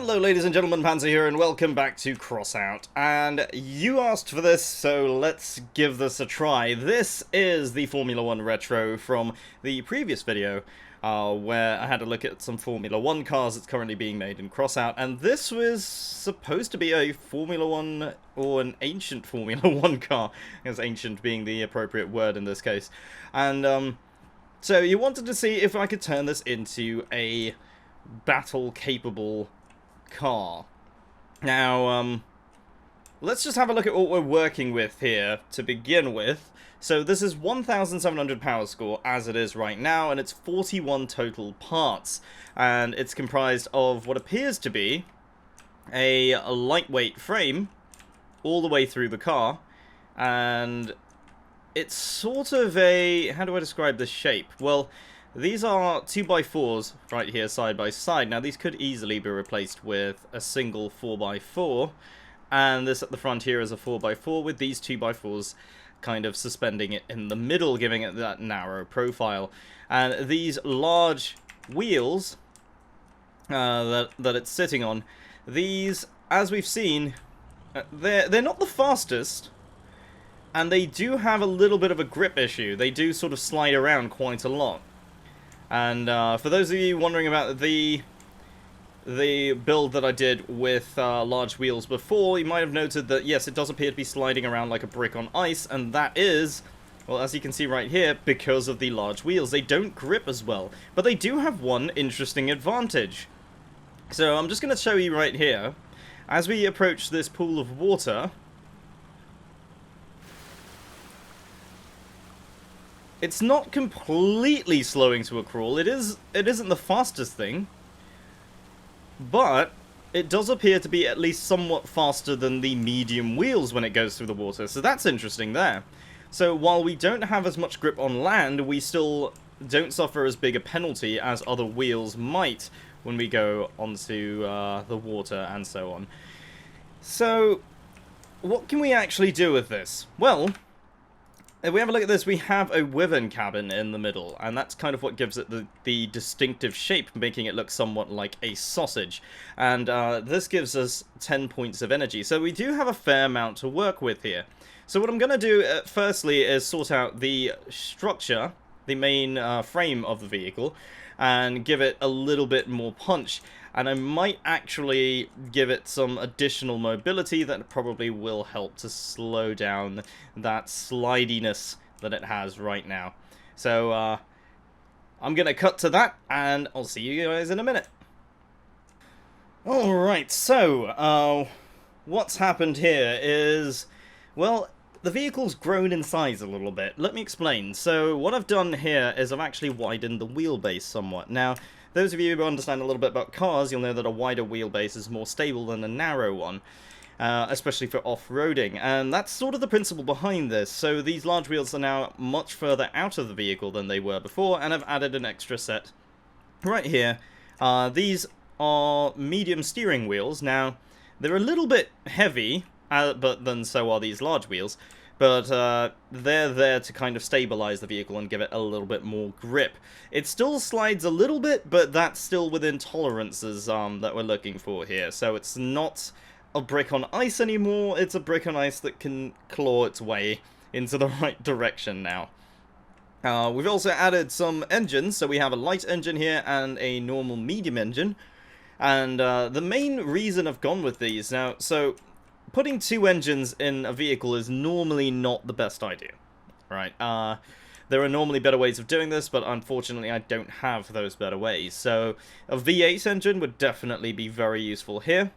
Hello ladies and gentlemen, Panzer here, and welcome back to Crossout. And you asked for this, so let's give this a try. This is the Formula 1 retro from the previous video, where I had a look at some Formula 1 cars that's currently being made in Crossout, and this was supposed to be a Formula 1, or an ancient Formula 1 car, as ancient being the appropriate word in this case. And, so you wanted to see if I could turn this into a battle-capable car. Now, let's just have a look at what we're working with here to begin with. So this is 1,700 power score as it is right now, and it's 41 total parts. And it's comprised of what appears to be a lightweight frame all the way through the car. And it's sort of a... how do I describe this shape? Well, these are 2x4s right here side by side. Now these could easily be replaced with a single 4x4, and this at the front here is a 4x4 with these 2x4s kind of suspending it in the middle, giving it that narrow profile. And these large wheels that it's sitting on, these, as we've seen, they're not the fastest, and they do have a little bit of a grip issue. They do sort of slide around quite a lot. And for those of you wondering about the build that I did with large wheels before, you might have noted that, yes, it does appear to be sliding around like a brick on ice, and that is, well, as you can see right here, because of the large wheels. They don't grip as well, but they do have one interesting advantage. So I'm just going to show you right here, as we approach this pool of water. It's not completely slowing to a crawl. It isn't the fastest thing, but it does appear to be at least somewhat faster than the medium wheels when it goes through the water. So that's interesting there. So while we don't have as much grip on land, we still don't suffer as big a penalty as other wheels might when we go onto the water and so on. So what can we actually do with this? Well, if we have a look at this, we have a wyvern cabin in the middle, and that's kind of what gives it the distinctive shape, making it look somewhat like a sausage. And this gives us 10 points of energy, so we do have a fair amount to work with here. So what I'm going to do, firstly, is sort out the structure, the main frame of the vehicle, and give it a little bit more punch. And I might actually give it some additional mobility that probably will help to slow down that slidiness that it has right now. So, I'm going to cut to that, and I'll see you guys in a minute. Alright, so, what's happened here is, well, the vehicle's grown in size a little bit. Let me explain. So, what I've done here is I've actually widened the wheelbase somewhat. Now, those of you who understand a little bit about cars, you'll know that a wider wheelbase is more stable than a narrow one, especially for off-roading, and that's sort of the principle behind this. So these large wheels are now much further out of the vehicle than they were before, and I've added an extra set right here. These are medium steering wheels. Now, they're a little bit heavy, but then so are these large wheels. But they're there to kind of stabilize the vehicle and give it a little bit more grip. It still slides a little bit, but that's still within tolerances that we're looking for here. So it's not a brick on ice anymore, it's a brick on ice that can claw its way into the right direction now. We've also added some engines, so we have a light engine here and a normal medium engine. And the main reason I've gone with these now, so putting two engines in a vehicle is normally not the best idea, right? There are normally better ways of doing this, but unfortunately I don't have those better ways. So a V8 engine would definitely be very useful here.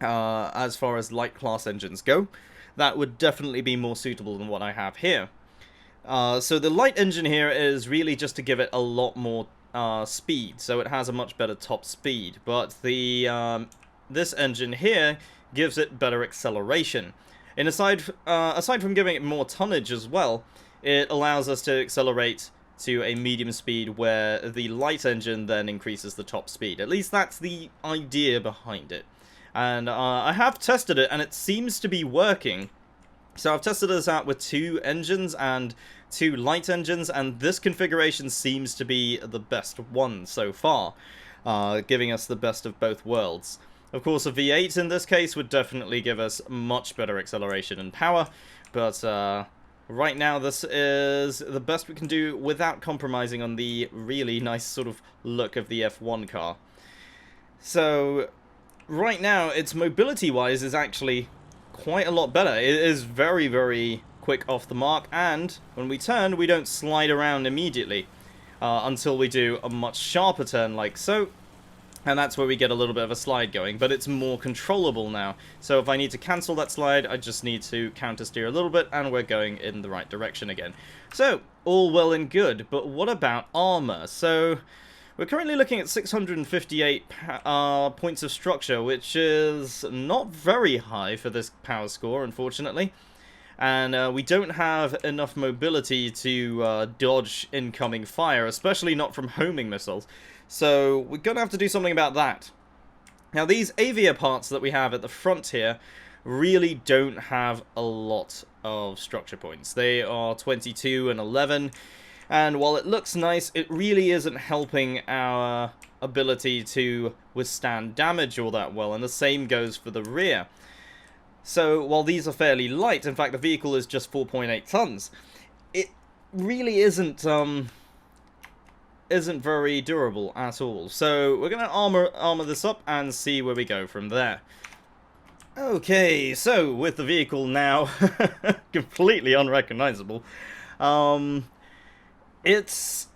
As far as light class engines go, that would definitely be more suitable than what I have here. So the light engine here is really just to give it a lot more speed, so it has a much better top speed. But the this engine here gives it better acceleration. And aside from giving it more tonnage as well, it allows us to accelerate to a medium speed where the light engine then increases the top speed. At least that's the idea behind it. And I have tested it, and it seems to be working. So I've tested this out with two engines and two light engines, and this configuration seems to be the best one so far, giving us the best of both worlds. Of course, a V8 in this case would definitely give us much better acceleration and power, but right now this is the best we can do without compromising on the really nice sort of look of the F1 car. So right now, its mobility-wise is actually quite a lot better. It is very, very quick off the mark, and when we turn, we don't slide around immediately until we do a much sharper turn like so. And that's where we get a little bit of a slide going, but it's more controllable now. So if I need to cancel that slide, I just need to counter steer a little bit, and we're going in the right direction again. So, all well and good, but what about armor? So, we're currently looking at 658 points of structure, which is not very high for this power score, unfortunately. And we don't have enough mobility to dodge incoming fire, especially not from homing missiles. So we're going to have to do something about that. Now these Avia parts that we have at the front here really don't have a lot of structure points. They are 22 and 11, and while it looks nice, it really isn't helping our ability to withstand damage all that well, and the same goes for the rear. So while these are fairly light, in fact the vehicle is just 4.8 tons, it really isn't very durable at all. So we're going to armor this up and see where we go from there. Okay, so with the vehicle now completely unrecognizable, it's,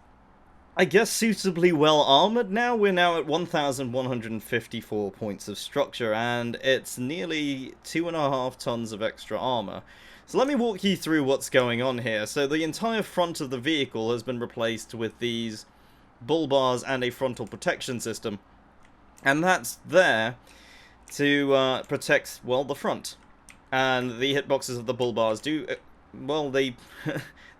I guess, suitably well armored now. We're now at 1,154 points of structure, and it's nearly 2.5 tons of extra armor. So let me walk you through what's going on here. So the entire front of the vehicle has been replaced with these bull bars and a frontal protection system, and that's there to protect, well, the front. And the hitboxes of the bull bars do, well, they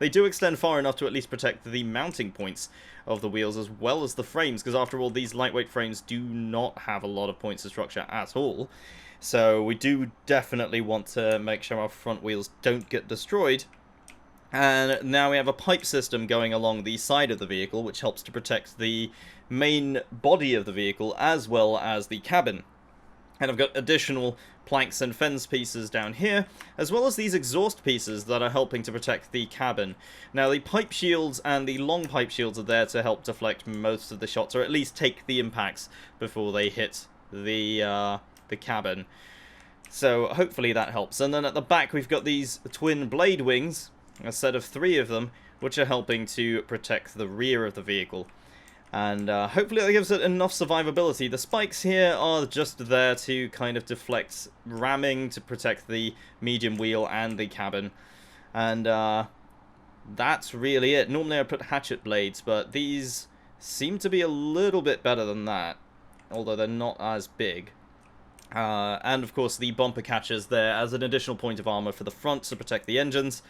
they do extend far enough to at least protect the mounting points of the wheels as well as the frames, because after all, these lightweight frames do not have a lot of points of structure at all. So we do definitely want to make sure our front wheels don't get destroyed. And now we have a pipe system going along the side of the vehicle, which helps to protect the main body of the vehicle as well as the cabin. And I've got additional planks and fence pieces down here, as well as these exhaust pieces that are helping to protect the cabin. Now the pipe shields and the long pipe shields are there to help deflect most of the shots, or at least take the impacts before they hit the cabin. So hopefully that helps. And then at the back we've got these twin blade wings, a set of 3 of them, which are helping to protect the rear of the vehicle. And hopefully that gives it enough survivability. The spikes here are just there to kind of deflect ramming, to protect the medium wheel and the cabin. And that's really it. Normally I put hatchet blades, but these seem to be a little bit better than that, although they're not as big. And of course the bumper catchers there as an additional point of armor for the front to protect the engines.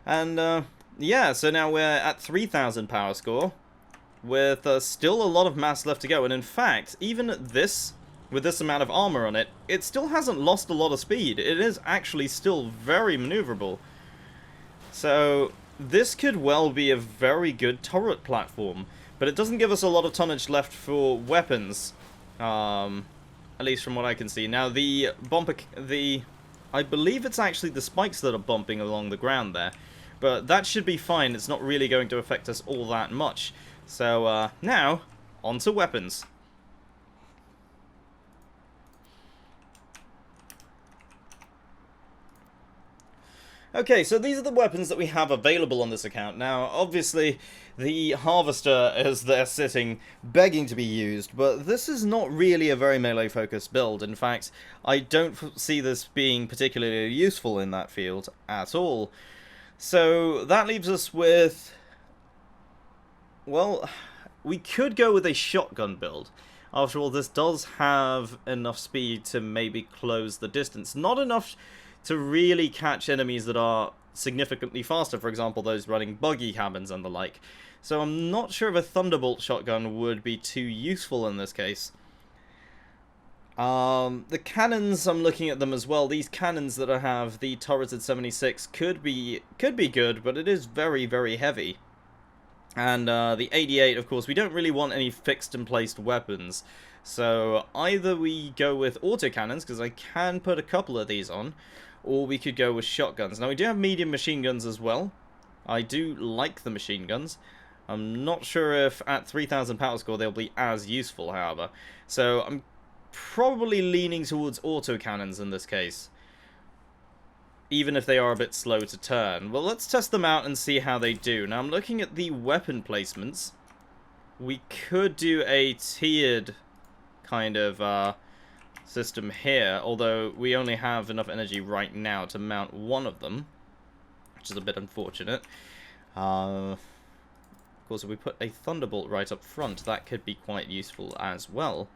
And yeah, so now we're at 3,000 power score, with still a lot of mass left to go. And in fact, even this, with this amount of armor on it, it still hasn't lost a lot of speed. It is actually still very maneuverable. So this could well be a very good turret platform, but it doesn't give us a lot of tonnage left for weapons, at least from what I can see. Now the bumper, I believe it's actually the spikes that are bumping along the ground there, but that should be fine. It's not really going to affect us all that much. So now, on to weapons. Okay, so these are the weapons that we have available on this account. Now, obviously, the Harvester is there sitting, begging to be used, but this is not really a very melee-focused build. In fact, I don't see this being particularly useful in that field at all. So that leaves us with, well, we could go with a shotgun build. After all, this does have enough speed to maybe close the distance. Not enough to really catch enemies that are significantly faster, for example, those running buggy cabins and the like. So I'm not sure if a Thunderbolt shotgun would be too useful in this case. The cannons, I'm looking at them as well. These cannons that I have, the turreted 76, could be good, but it is very, very heavy. And the 88, of course, we don't really want any fixed and placed weapons. So either we go with autocannons, because I can put a couple of these on, or we could go with shotguns. Now we do have medium machine guns as well. I do like the machine guns. I'm not sure if at 3000 power score they'll be as useful, however. So I'm probably leaning towards autocannons in this case, even if they are a bit slow to turn. Well, let's test them out and see how they do. Now I'm looking at the weapon placements. We could do a tiered kind of system here, although we only have enough energy right now to mount one of them, which is a bit unfortunate. Of course, if we put a thunderbolt right up front, that could be quite useful as well.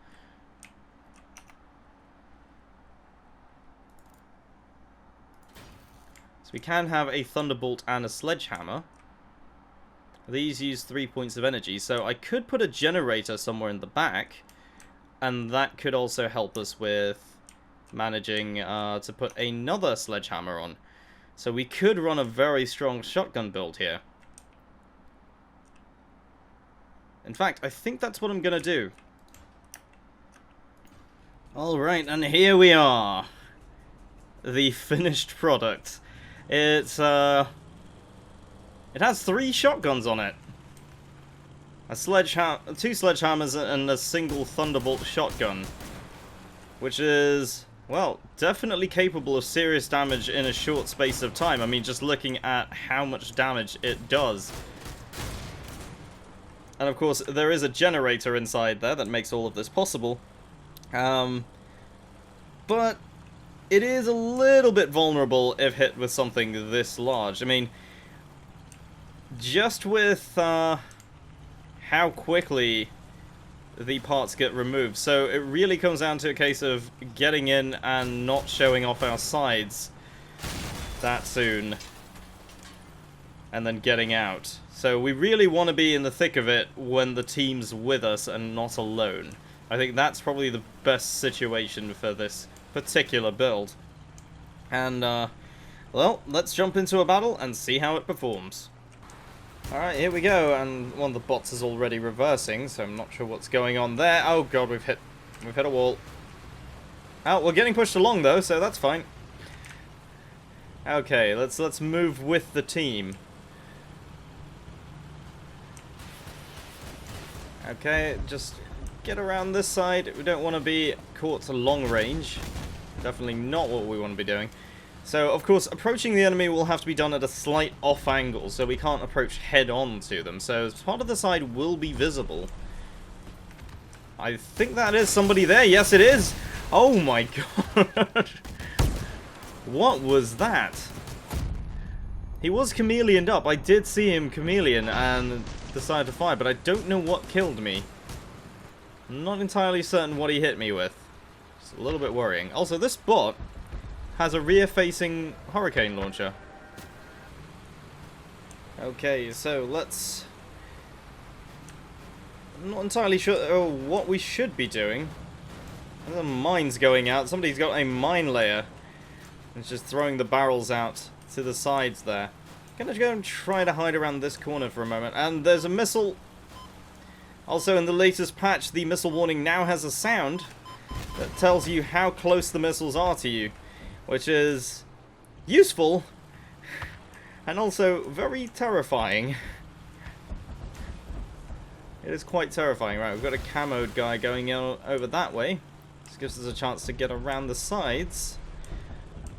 So we can have a thunderbolt and a sledgehammer. These use 3 points of energy, so I could put a generator somewhere in the back, and that could also help us with managing to put another sledgehammer on. So we could run a very strong shotgun build here. In fact, I think that's what I'm going to do. Alright, and here we are. The finished product. It has 3 shotguns on it. Two sledgehammers and a single thunderbolt shotgun. Which is, well, definitely capable of serious damage in a short space of time. I mean, just looking at how much damage it does. And of course, there is a generator inside there that makes all of this possible. But it is a little bit vulnerable if hit with something this large. I mean, just with how quickly the parts get removed. So it really comes down to a case of getting in and not showing off our sides that soon. And then getting out. So we really want to be in the thick of it when the team's with us and not alone. I think that's probably the best situation for this particular build. And, well, let's jump into a battle and see how it performs. Alright, here we go, and one of the bots is already reversing, so I'm not sure what's going on there. Oh god, we've hit a wall. Oh, we're getting pushed along though, so that's fine. Okay, let's move with the team. Okay, just get around this side. We don't want to be caught to long range. Definitely not what we want to be doing. So, of course, approaching the enemy will have to be done at a slight off angle, so we can't approach head-on to them. So, part of the side will be visible. I think that is somebody there. Yes, it is! Oh my god! What was that? He was chameleoned up. I did see him chameleon and decided to fire, but I don't know what killed me. I'm not entirely certain what he hit me with. It's a little bit worrying. Also, this bot has a rear-facing hurricane launcher. Okay, so let's... I'm not entirely sure what we should be doing. The mine's going out. Somebody's got a mine layer. It's just throwing the barrels out to the sides there. I'm gonna go and try to hide around this corner for a moment. And there's a missile. Also, in the latest patch, the missile warning now has a sound that tells you how close the missiles are to you, which is useful and also very terrifying. It is quite terrifying. Right, we've got a camoed guy going over that way. This gives us a chance to get around the sides.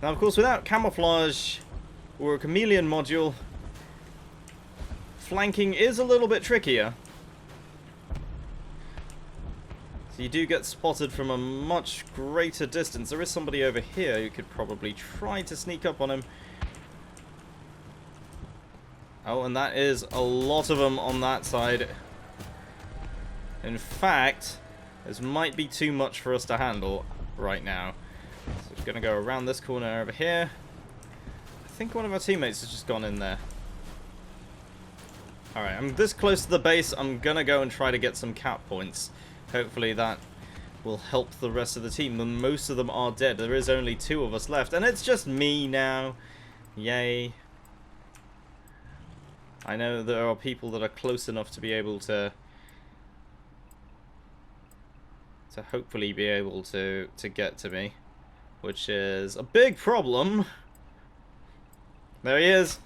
Now, of course, without camouflage or a chameleon module, flanking is a little bit trickier. So you do get spotted from a much greater distance. There is somebody over here who could probably try to sneak up on him. Oh, and that is a lot of them on that side. In fact, this might be too much for us to handle right now. So we're going to go around this corner over here. I think one of our teammates has just gone in there. Alright, I'm this close to the base. I'm going to go and try to get some cap points. Hopefully that will help the rest of the team. Most of them are dead. There is only 2 of us left. And it's just me now. Yay. I know there are people that are close enough to be able to to hopefully be able to get to me, which is a big problem. There he is.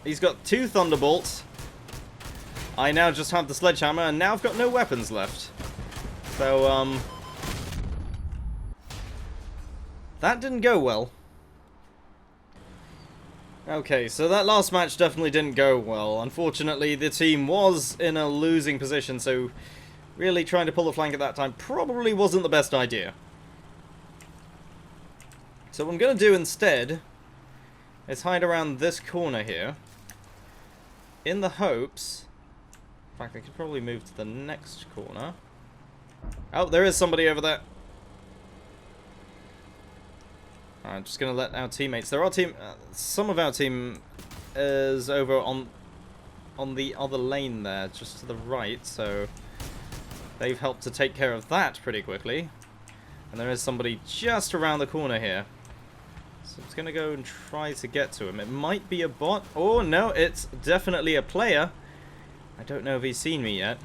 He's got 2 thunderbolts. I now just have the sledgehammer, and now I've got no weapons left. So, that didn't go well. Okay, so that last match definitely didn't go well. Unfortunately, the team was in a losing position, so really trying to pull the flank at that time probably wasn't the best idea. So what I'm going to do instead is hide around this corner here, in the hopes... In fact, I could probably move to the next corner. Oh, there is somebody over there. I'm just going to let our teammates... There are some of our team is over on the other lane there, just to the right, so they've helped to take care of that pretty quickly. And there is somebody just around the corner here. So I'm just going to go and try to get to him. It might be a bot. Oh, no, it's definitely a player. I don't know if he's seen me yet.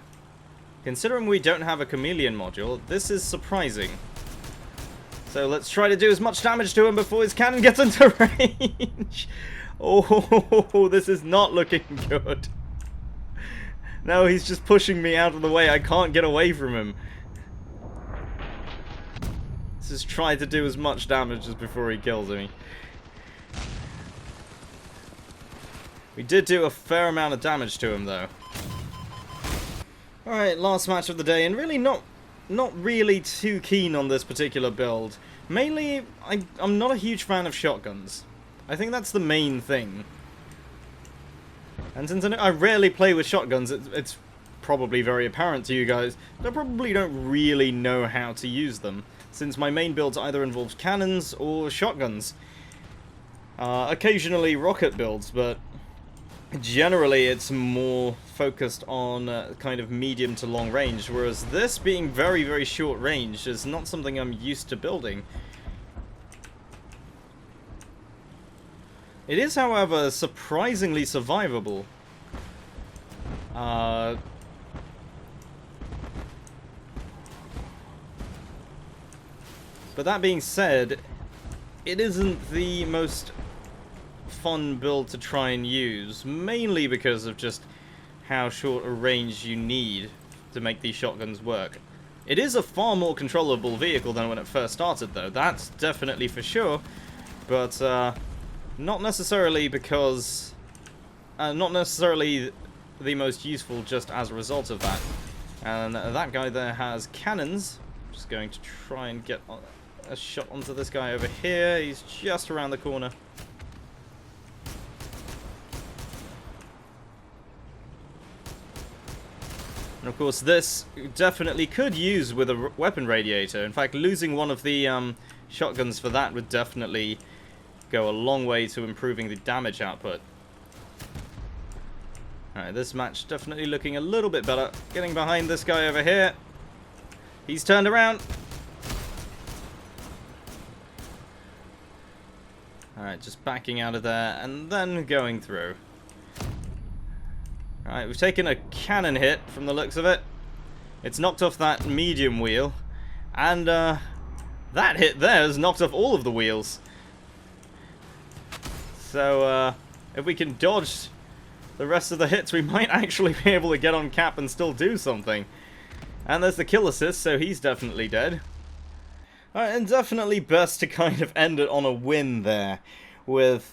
Considering we don't have a chameleon module, this is surprising. So let's try to do as much damage to him before his cannon gets into range. Oh, this is not looking good. No, he's just pushing me out of the way. I can't get away from him. Let's just try to do as much damage as before he kills me. We did do a fair amount of damage to him, though. Alright, last match of the day, and really not really too keen on this particular build. Mainly, I'm not a huge fan of shotguns. I think that's the main thing. And since I rarely play with shotguns, it's probably very apparent to you guys that I probably don't really know how to use them, since my main builds either involves cannons or shotguns. Occasionally rocket builds, but generally it's more focused on kind of medium to long range, whereas this being very, very short range is not something I'm used to building. It is, however, surprisingly survivable. But that being said, it isn't the most fun build to try and use, mainly because of just how short a range you need to make these shotguns work. It is a far more controllable vehicle than when it first started, though, that's definitely for sure, but not necessarily because... not necessarily the most useful just as a result of that. And that guy there has cannons. Just going to try and get a shot onto this guy over here. He's just around the corner. And of course this definitely could use with a weapon radiator. In fact, losing one of the shotguns for that would definitely go a long way to improving the damage output. Alright, this match definitely looking a little bit better. Getting behind this guy over here. He's turned around. Alright, just backing out of there and then going through. Alright, we've taken a cannon hit from the looks of it. It's knocked off that medium wheel. And that hit there has knocked off all of the wheels. So if we can dodge the rest of the hits, we might actually be able to get on cap and still do something. And there's the kill assist, so he's definitely dead. Alright, and definitely best to kind of end it on a win there, with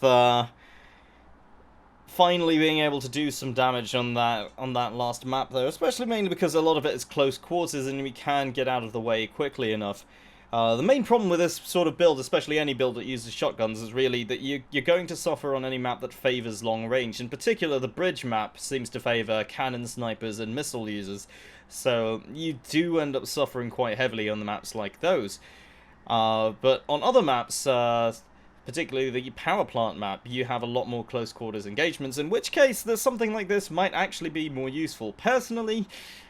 finally being able to do some damage on that last map, though, especially mainly because a lot of it is close quarters and we can get out of the way quickly enough. The main problem with this sort of build, especially any build that uses shotguns, is really that you're going to suffer on any map that favors long range. In particular, the bridge map seems to favor cannon snipers and missile users, so you do end up suffering quite heavily on the maps like those. But on other maps, particularly the power plant map, you have a lot more close quarters engagements, in which case there's something like this might actually be more useful. Personally,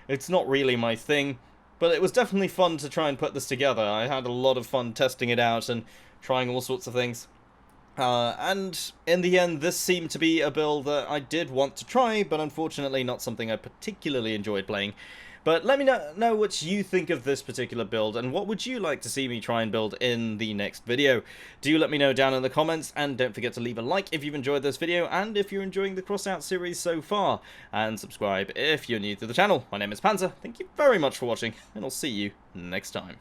it's not really my thing. But it was definitely fun to try and put this together. I had a lot of fun testing it out and trying all sorts of things. And in the end, this seemed to be a build that I did want to try, but unfortunately not something I particularly enjoyed playing. But let me know what you think of this particular build, and what would you like to see me try and build in the next video. Do let me know down in the comments, and don't forget to leave a like if you've enjoyed this video, and if you're enjoying the Crossout series so far, and subscribe if you're new to the channel. My name is Panzer, thank you very much for watching, and I'll see you next time.